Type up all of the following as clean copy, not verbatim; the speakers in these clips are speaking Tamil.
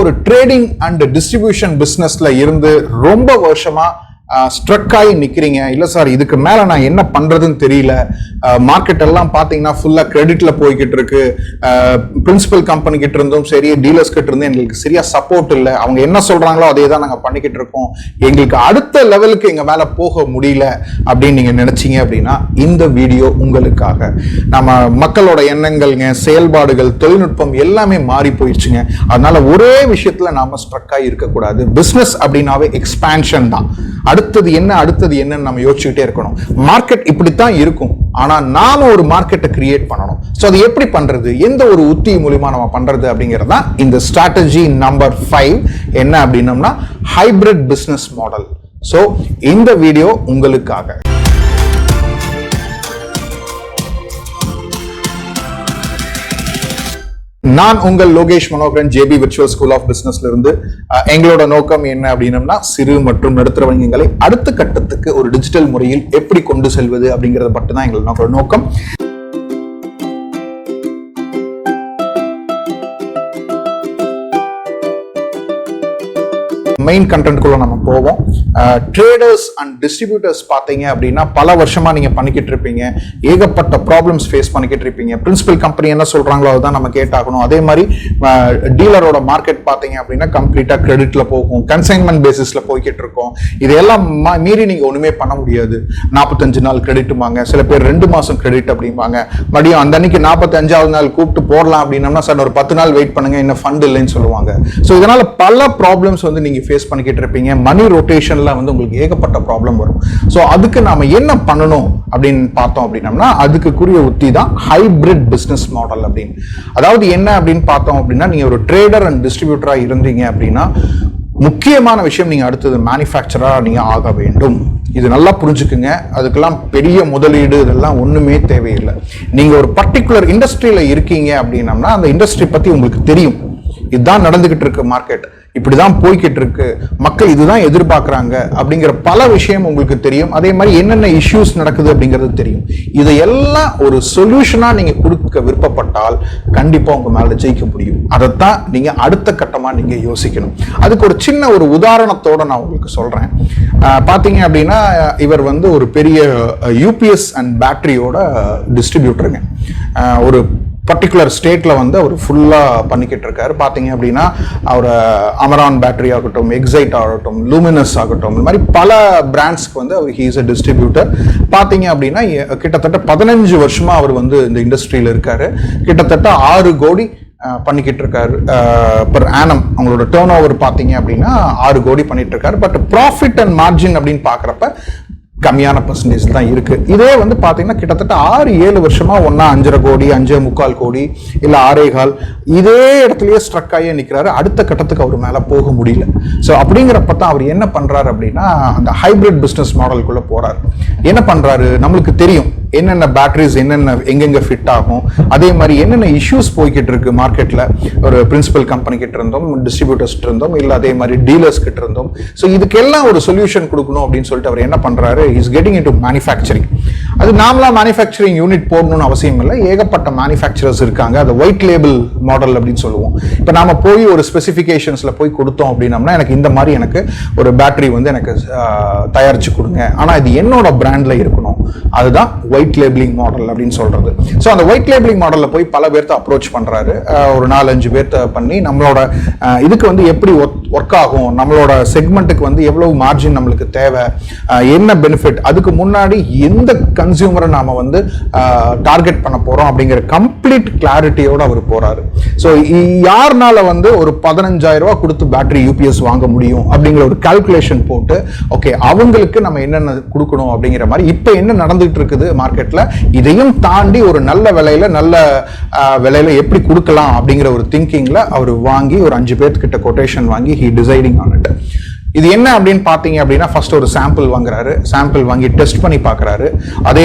ஒரு ட்ரேடிங் அண்ட் டிஸ்ட்ரிபியூஷன் பிசினஸ்ல இருந்து ரொம்ப வருஷமா ஸ்ட்ரக் ஆகி நிக்கிறீங்க, இல்ல சார் இதுக்கு மேல நான் என்ன பண்றதுன்னு தெரியல, மார்க்கெட் எல்லாம் பாத்தீங்கன்னா ஃபுல்லா கிரெடிட்ல போய்கிட்டு இருக்கு, பிரின்சிபல் கம்பெனி கிட்ட இருந்தும் சரி டீலர்ஸ் கிட்ட இருந்தும் எங்களுக்கு சரியா சப்போர்ட் இல்லை, அவங்க என்ன சொல்றாங்களோ அதே தான் நாங்க பண்ணிக்கிட்டு இருக்கோம், எங்களுக்கு அடுத்த லெவலுக்கு எங்க மேல போக முடியல அப்படின்னு நீங்க நினைச்சீங்க அப்படின்னா இந்த வீடியோ உங்களுக்காக. நம்ம மக்களோட எண்ணங்கள்ங்க, செயல்பாடுகள், தொழில்நுட்பம் எல்லாமே மாறி போயிடுச்சுங்க. அதனால ஒரே விஷயத்துல நாம ஸ்ட்ரக் ஆகி இருக்கக்கூடாது. பிசினஸ் அப்படின்னாவே எக்ஸ்பான்ஷன் தான். அடுத்தது என்னன்னு நம்ம யோசிச்சுக்கிட்டே இருக்கணும். மார்க்கெட் இப்படித்தான் இருக்கும், ஆனா நாம ஒரு மார்க்கெட்டை கிரியேட் பண்ணணும். சோ அது எப்படி பண்றது, எந்த ஒரு உத்தி மூலமா நம்ம பண்றது அப்படிங்கிறது தான் இந்த ஸ்ட்ராட்டஜி நம்பர் 5. என்ன அப்படின்னம்னா ஹைபிரிட் பிசினஸ் மாடல். சோ இந்த வீடியோ உங்களுக்காக. நான் உங்கள் Lokesh Manoharan, JP virtual school of பிசினஸ்ல இருந்து. எங்களோட நோக்கம் என்ன அப்படின்னம்னா சிறு மற்றும் நடுத்தர வணிகங்களை அடுத்த கட்டத்துக்கு ஒரு டிஜிட்டல் முறையில் எப்படி கொண்டு செல்வது அப்படிங்கறத மட்டும் தான் எங்களோட நோக்கம். மெயின் கண்டென்ட்குள்ள நம்ம போவோம். ட்ரேடர்ஸ் அண்ட் டிஸ்ட்ரிபியூட்டர்ஸ் பார்த்தீங்க அப்படின்னா பல வருஷமா நீங்க பண்ணிக்கிட்டு இருப்பீங்க, ஏகப்பட்ட ப்ராப்ளம்ஸ் ஃபேஸ் பண்ணிக்கிட்டு இருப்பீங்க. பிரின்சிபல் கம்பெனி என்ன சொல்றாங்களோ அதுதான் நம்ம கேட்டாகணும். அதே மாதிரி டீலரோட மார்க்கெட் பார்த்தீங்க அப்படின்னா கம்ப்ளீட்டா கிரெடிட்ல போகும், கன்சைன்மெண்ட் பேசிஸ்ல போய்கிட்டு இருக்கோம். இதெல்லாம் மீறி நீங்க ஒண்ணுமே பண்ண முடியாது. 45 நாள் கிரெடிட்டுமாங்க, சில பேர் 2 மாசம் கிரெடிட் அப்படிம்பாங்க. மறுபடியும் அந்த அன்னைக்கு 45வது நாள் கூப்பிட்டு போடலாம் அப்படின்னம்னா சார் ஒரு 10 நாள் வெயிட் பண்ணுங்க, இன்னும் ஃபண்ட் இல்லைன்னு சொல்லுவாங்க. ஸோ இதனால பல ப்ராப்ளம்ஸ் வந்து நீங்க ஃபேஸ் பண்ணிக்கிட்டு இருப்பீங்க. மணி ரொட்டேஷன்ல வந்து உங்களுக்கு ஏகப்பட்ட ப்ராப்ளம் வரும். சோ அதுக்கு நாம என்ன பண்ணணும் அப்படின்னு பார்த்தோம் அப்படின்னா அதுக்குரிய உத்தி தான் ஹைபிரிட் பிசினஸ் மாடல் அப்படின்னு. அதாவது என்ன அப்படின்னு பார்த்தோம் அப்படின்னா நீங்க ஒரு ட்ரேடர் அண்ட் டிஸ்ட்ரிபியூட்டரா இருந்தீங்க அப்படின்னா முக்கியமான விஷயம் நீங்க அடுத்தது மேனுஃபேக்சரா நீங்க ஆக வேண்டும். இது நல்லா புரிஞ்சுக்குங்க. அதுக்கெல்லாம் பெரிய முதலீடு இதெல்லாம் ஒண்ணுமே தேவையில்லை. நீங்க ஒரு பர்டிகுலர் இண்டஸ்ட்ரியில இருக்கீங்க அப்படின்னம்னா அந்த இண்டஸ்ட்ரி பத்தி உங்களுக்கு தெரியும். இதுதான் நடந்துகிட்டு இருக்கு, மார்க்கெட் இப்படிதான் போய்கிட்டு இருக்கு, மக்கள் இதுதான் எதிர்பார்க்கறாங்க அப்படிங்கிற பல விஷயம் உங்களுக்கு தெரியும். அதே மாதிரி என்னென்ன இஷ்யூஸ் நடக்குது அப்படிங்கிறது தெரியும். இதையெல்லாம் ஒரு சொல்யூஷனா நீங்க கொடுக்க விருப்பப்பட்டால் கண்டிப்பா உங்க மேல ஜெயிக்க முடியும். அதைத்தான் நீங்க அடுத்த கட்டமா நீங்க யோசிக்கணும். அதுக்கு ஒரு சின்ன ஒரு உதாரணத்தோட நான் உங்களுக்கு சொல்றேன். பாத்தீங்க அப்படின்னா இவர் வந்து ஒரு பெரிய யூபிஎஸ் அண்ட் பேட்டரியோட டிஸ்ட்ரிபியூட்டருங்க. ஒரு பர்டிகுலர் ஸ்டேட்ல வந்து அவர் ஃபுல்லா பண்ணிக்கிட்டு இருக்காரு. பாத்தீங்க அப்படின்னா அவர் அமரான் பேட்டரி ஆகட்டும், எக்ஸைட் ஆகட்டும், லூமினஸ் ஆகட்டும், இந்த மாதிரி பல பிராண்ட்ஸ்க்கு வந்து அவர் ஹீஸ் அ டிஸ்ட்ரிபியூட்டர். பாத்தீங்க அப்படின்னா கிட்டத்தட்ட 15 வருஷமா அவர் வந்து இந்த இண்டஸ்ட்ரியில இருக்காரு. கிட்டத்தட்ட 6 கோடி பண்ணிக்கிட்டு இருக்காரு பர் ஆனம். அவங்களோட டர்ன் ஓவர் பாத்தீங்க அப்படின்னா 6 கோடி பண்ணிட்டு இருக்காரு. பட் ப்ராஃபிட் அண்ட் மார்ஜின் அப்படின்னு பாக்குறப்ப கம்மியான பர்சன்டேஜ் தான் இருக்கு. இதே வந்து பாத்தீங்கன்னா கிட்டத்தட்ட 6-7 வருஷமா ஒன்னா 5.5 கோடி, 5.25 கோடி, இல்ல 6.25 இதே இடத்துலயே ஸ்ட்ரக் ஆகியே நிக்கிறாரு. அடுத்த கட்டத்துக்கு அவர் மேல போக முடியல. சோ அப்படிங்கிறப்ப தான் அவர் என்ன பண்றாரு அப்படின்னா அந்த ஹைபிரிட் பிசினஸ் மாடலுக்குள்ள போறாரு. என்ன பண்றாரு, நம்மளுக்கு தெரியும் என்னென்ன பேட்டரிஸ் என்னென்ன எங்கெங்க ஃபிட் ஆகும், அதே மாதிரி என்னென்ன இஷ்யூஸ் போய்கிட்டு இருக்கு மார்க்கெட்ல, ஒரு பிரின்சிபல் கம்பெனி கிட்ட இருந்தோம், டிஸ்ட்ரிபியூட்டர்ஸ் இருந்தோம், இல்ல அதே மாதிரி டீலர்ஸ் கிட்ட இருந்தோம். ஸோ இதுக்கெல்லாம் ஒரு சொல்யூஷன் கொடுக்கணும் அப்படின்னு சொல்லிட்டு அவர் என்ன பண்றாரு, இஸ் கெட்டிங் இன்டு மேனுஃபேக்சரிங். அது நாமளா மேனுஃபேக்சரிங் யூனிட் போடணும்னு அவசியம் இல்லை. ஏகப்பட்ட மேனுஃபேக்சரர்ஸ் இருக்காங்க. அது ஒயிட் லேபிள் மாடல் அப்படின்னு சொல்லுவோம். இப்போ நாம போய் ஒரு ஸ்பெசிஃபிகேஷன்ஸ்ல போய் கொடுத்தோம் அப்படின்னம்னா எனக்கு இந்த மாதிரி எனக்கு ஒரு பேட்டரி வந்து எனக்கு தயாரிச்சு கொடுங்க, ஆனா இது என்னோட பிராண்ட்ல இருக்கணும், அதுதான் ஒயிட் லேபிளிங் மாடல் அப்படின்னு சொல்றது. ஸோ அந்த ஒயிட் லேபிளிங் மாடல்ல போய் பல பேர்த்த அப்ரோச் பண்றாரு. ஒரு 4-5 பேர்த்த பண்ணி நம்மளோட இதுக்கு வந்து எப்படி ஒர்க் ஆகும், நம்மளோட செக்மெண்ட்டுக்கு வந்து எவ்வளவு மார்ஜின் நம்மளுக்கு தேவை, என்ன பெனிஃபிட், அதுக்கு முன்னாடி எந்த கன்சியூமரை நாம வந்து டார்கெட் பண்ண போறோம் அப்படிங்கிற கம்ப்ளீட் கிளாரிட்டியோட அவர் போறாரு. ஸோ யாருனால வந்து ஒரு 15,000 ரூபாய் கொடுத்து பேட்டரி யூபிஎஸ் வாங்க முடியும் அப்படிங்கிற ஒரு கால்குலேஷன் போட்டு ஓகே அவங்களுக்கு நம்ம என்னென்ன கொடுக்கணும் அப்படிங்கிற மாதிரி இப்ப என்ன நடந்துட்டு இருக்குது மார்க்கெட்ல, இதையும் தாண்டி ஒரு நல்ல விலையில எப்படி கொடுக்கலாம் அப்படிங்கிற ஒரு திங்கிங்ல அவர் வாங்கி ஒரு 5 பேர்கிட்ட கொட்டேஷன் வாங்கி ஹி டிசைடிங் ஆன் இட். இது என்ன அப்படின்னு பாத்தீங்க அப்படின்னா ஃபர்ஸ்ட் ஒரு சாம்பிள் வாங்குறாரு. சாம்பிள் வாங்கி டெஸ்ட் பண்ணி பாக்குறாரு. அதே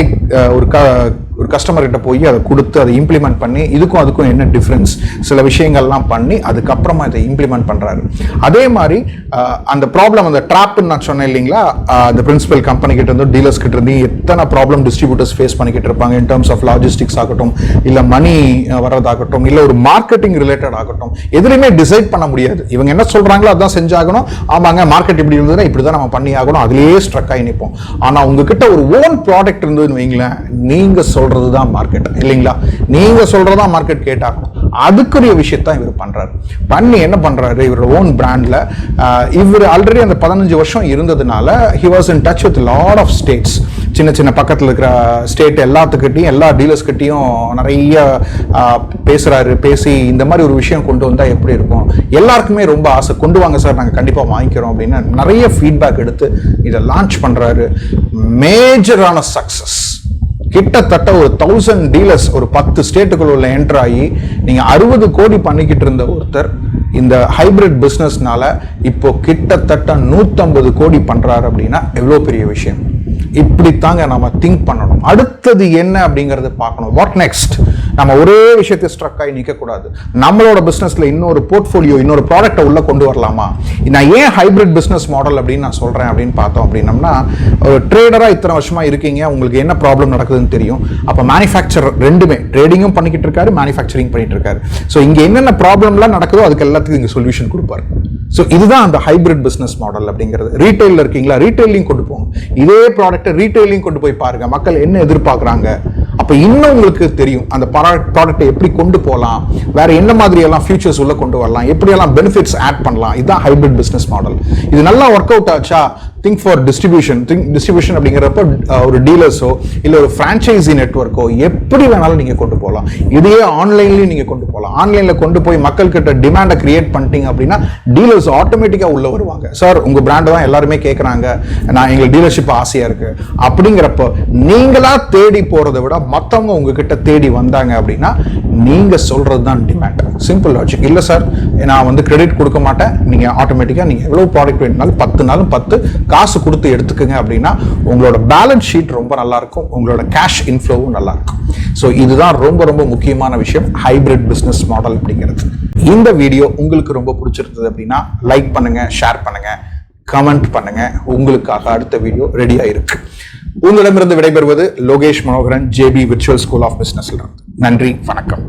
ஒரு கஸ்டமர் கிட்ட போய் அதை கொடுத்து அதை இம்ப்ளிமெண்ட் பண்ணி இதுக்கும் அதுக்கும் என்ன டிஃப்ரென்ஸ் சில விஷயங்கள்லாம் பண்ணி அதுக்கப்புறமா இதை இம்ப்ளிமெண்ட் பண்றாரு. அதே மாதிரி அந்த ப்ராப்ளம் அந்த ட்ராப்னு நான் சொன்னேன் இல்லைங்களா, அந்த பிரின்சிபல் கம்பெனி கிட்ட இருந்து டீலர்ஸ் கிட்ட இருந்து எத்தனை ப்ராப்ளம் டிஸ்ட்ரிபியூட்டர்ஸ் ஃபேஸ் பண்ணிக்கிட்டு இருப்பாங்க இன் டர்ம்ஸ் ஆஃப் லாஜிஸ்டிக்ஸ் ஆகட்டும், இல்ல மணி வரதாகட்டும், இல்ல ஒரு மார்க்கெட்டிங் ரிலேட்டட் ஆகட்டும், எதுலையுமே டிசைட் பண்ண முடியாது. இவங்க என்ன சொல்றாங்களோ அதான் செஞ்சாகணும். ஆமாங்க மார்க்கெட் இப்படி இருந்ததுன்னா இப்படிதான் நம்ம பண்ணி ஆகணும், அதுலயே ஸ்ட்ரக் ஆகி நிற்போம். ஆனா உங்ககிட்ட ஒரு ஓன் ப்ராடக்ட் இருந்ததுன்னு வைங்களேன், நீங்க சொல்றதுதான் மார்க்கெட் இல்லைங்களா, நீங்க சொல்றதா மார்க்கெட் கேட்டாகணும். அதுக்குரிய விஷயத்தான் இவர் பண்றாரு. பண்ணி என்ன பண்றாரு, இவரோட ஓன் பிராண்ட்ல இவர் ஆல்ரெடி அந்த 15 வருஷம் இருந்ததுனால he was in touch with lot of states. சின்ன சின்ன பக்கத்தில் இருக்கிற ஸ்டேட் எல்லாத்துக்கிட்டையும் எல்லா டீலர்ஸ் கிட்டையும் நிறைய பேசுறாரு. பேசி இந்த மாதிரி ஒரு விஷயம் கொண்டு வந்தா எப்படி இருக்கும், எல்லாருக்குமே ரொம்ப ஆசை, கொண்டு வாங்க சார் நாங்கள் கண்டிப்பா வாங்கிக்கிறோம் அப்படின்னு நிறைய ஃபீட்பேக் எடுத்து இதை லான்ச் பண்றாரு. மேஜரான சக்சஸ். கிட்டத்தட்ட ஒரு 1000 டீலர்ஸ் ஒரு 10 ஸ்டேட்டுக்குள்ள என்டர் ஆகி நீங்க 60 கோடி பண்ணிக்கிட்டு இருந்த ஒருத்தர் இந்த ஹைபிரிட் பிசினஸ்னால இப்போ கிட்டத்தட்ட 150 கோடி பண்றாரு அப்படின்னா எவ்வளவு பெரிய விஷயம். இப்படித்தாங்க நம்ம திங்க் பண்ணணும். அடுத்தது என்ன அப்படிங்கறத பார்க்கணும். What next? நம்ம ஒரே விஷயத்தை ஸ்ட்ரக் ஆகி நிற்க கூடாது. நம்மளோட பிசினஸ்ல இன்னொரு போர்ட்ஃபோலியோ இன்னொரு ப்ராடக்ட்டை உள்ள கொண்டு வரலாமா? நான் ஏன் ஹைபிரிட் பிசினஸ் மாடல் அப்படின்னு நான் சொல்றேன் அப்படின்னு பார்த்தோம் அப்படின்னம்னா, ட்ரேடரா இத்தனை வருஷமா இருக்கீங்க, உங்களுக்கு என்ன ப்ராப்ளம் நடக்குதுன்னு தெரியும். அப்ப மேனுஃபேக்சரர் ரெண்டுமே ட்ரேடிங்கும் பண்ணிக்கிட்டு இருக்காரு, மேனுஃபேக்சரிங் பண்ணிட்டு இருக்காரு. ஸோ இங்க என்னென்ன ப்ராப்ளம்லாம் நடக்குதோ அதுக்கு எல்லாத்துக்கும் இங்க சொல்யூஷன் கொடுப்பாரு. ஸோ இதுதான் அந்த ஹைபிரிட் பிசினஸ் மாடல் அப்படிங்கிறது. ரீட்டைல இருக்கீங்களா, ரீட்டைலையும் கொண்டு போங்க. இதே ப்ராடக்ட்டை ரீட்டைலையும் கொண்டு போய் பாருங்க, மக்கள் என்ன எதிர்பார்க்குறாங்க. அப்ப இன்னும் உங்களுக்கு தெரியும் அந்த ப்ராடக்ட்டை எப்படி கொண்டு போகலாம், வேற என்ன மாதிரி எல்லாம் ஃபியூச்சர்ஸ் உள்ள கொண்டு வரலாம், எப்படி எல்லாம் பெனிஃபிட்ஸ் ஆட் பண்ணலாம். இதுதான் ஹைபிரிட் பிசினஸ் மாடல். இது நல்லா ஒர்க் அவுட் ஆச்சா, திங்க் ஃபார் டிஸ்ட்ரிபியூஷன். டிஸ்ட்ரிபியூஷன் அப்படிங்கிறப்ப ஒரு டீலர்ஸோ இல்லை ஒரு ஃப்ரான்ச்சைசி நெட்வொர்க்கோ எப்படி வேணாலும் நீங்க கொண்டு போகலாம். இதையே ஆன்லைன்லயும் நீங்க கொண்டு போகலாம். ஆன்லைன்ல கொண்டு போய் மக்கள் கிட்ட டிமாண்டை கிரியேட் பண்ணிட்டீங்க அப்படின்னா டீலர்ஸ் ஆட்டோமேட்டிக்கா உள்ள வருவாங்க. சார் உங்க பிராண்ட் தான் எல்லாருமே கேட்கறாங்க, நான் எங்களுக்கு டீலர்ஷிப் ஆசையா இருக்கு அப்படிங்கிறப்ப நீங்களா தேடி போறதை விட மத்தவங்க உங்ககிட்ட தேடி வந்தாங்க அப்படின்னா நீங்க சொல்றது தான் டிமாண்ட். Simple logic. இல்ல சார் நான் வந்து கிரெடிட் கொடுக்க மாட்டேன், நீங்க ஆட்டோமேட்டிக்கா நீங்க எவ்வளவு ப்ராடக்ட் வேணும்னாலும் 10 நாளும் 10 காசு கொடுத்து எடுத்துக்கங்க அப்படின்னா உங்களோட பேலன்ஸ் ஷீட் ரொம்ப நல்லா இருக்கும், உங்களோட கேஷ் இன்ஃப்ளோவும் நல்லா இருக்கும். ஸோ இதுதான் ரொம்ப ரொம்ப முக்கியமான விஷயம் ஹைபிரிட் பிசினஸ் மாடல் அப்படிங்கிறது. இந்த வீடியோ உங்களுக்கு ரொம்ப பிடிச்சிருந்தது அப்படின்னா லைக் பண்ணுங்க, ஷேர் பண்ணுங்க, கமெண்ட் பண்ணுங்க. உங்களுக்காக அடுத்த வீடியோ ரெடியா இருக்கு. உங்களிடமிருந்து விடைபெறுவது Lokesh Manoharan, JP virtual school of பிசினஸ்ல இருந்து. நன்றி, வணக்கம்.